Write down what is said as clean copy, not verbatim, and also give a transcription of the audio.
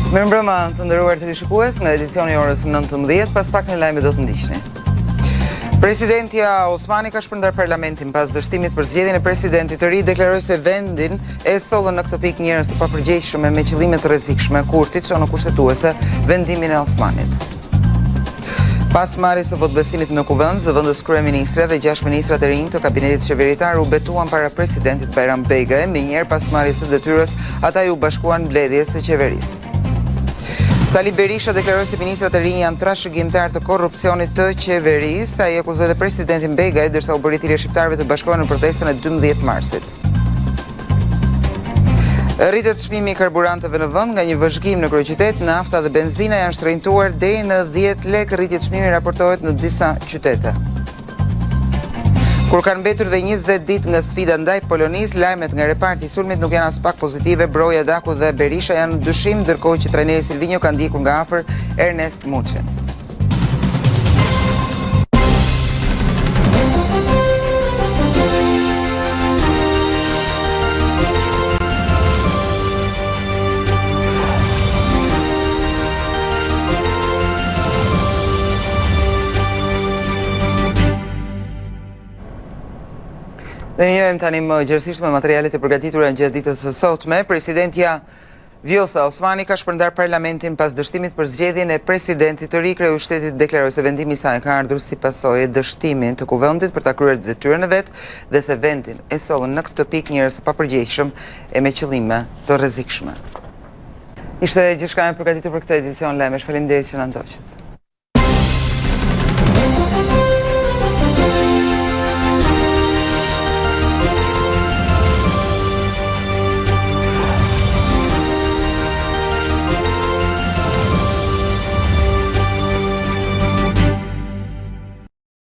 Mirëmbrëma të nderuar teleshikues, nga edicioni i orës 19, pas pak në lajme do të ndiqni. Presidentja Osmani ka shpërndar parlamentin pas dështimit për zgjedhjen e presidentit të ri, deklaroi se vendin e sollën në këtë pikë njerëz të papërgjegjshëm me qëllime të rrezikshme. Kurti çon kushtetuese vendimin e Osmanit. Pas marrjes së votbesimit në Kuvend, zëvendës kryeministre dhe 6 ministrat e rinj të kabinetit qeveritar u betuan para presidentit Bayram Begaj, me njëherë pas marrjes së detyrës, ata ju bashkuan mbledhjes së qeverisë. Sali Berisha deklaroi se ministrat e rinj janë trashëgimtar të korrupsionit të qeverisë. Ai akuzoi dhe presidentin Begaj, ndërsa u bëri thirrje shqiptarëve të bashkohen në protestën e 12 marsit. Rritet çmimi i karburanteve në vend nga një vëzhgim në kryeqytet, nafta dhe benzina janë shtrenjtuar deri në 10 lekë. Rritje çmimi raportohet në disa qytete. Kur kanë mbetur dhe 20 ditë nga sfida ndaj Polonisë, lajmet nga reparti i sulmit nuk janë as pak pozitive. Broja, Daku dhe Berisha janë në dyshim, ndërkohë që trajneri Silvinjo ka ndjekur nga afër Ernest Muçin. Dhe njëjmë tani më gjërësisht me materialet e përgatitura gjatë ditës së sotme. Presidentja Vjosa Osmani ka shpërndar parlamentin pas dështimit për zgjedhjen e presidentit të ri. Kreu i shtetit deklaroi se vendimi i saj ka ardhur si pasojë e dështimit të Kuvendit për ta kryer detyrën e vet dhe se vendin e sollën në këtë pikë njerëz të papërgjegjshëm e me qëllime të rrezikshme. Ishte gjithçka e përgatitur për këtë edicion lajmesh. Faleminderit që na ndoqët.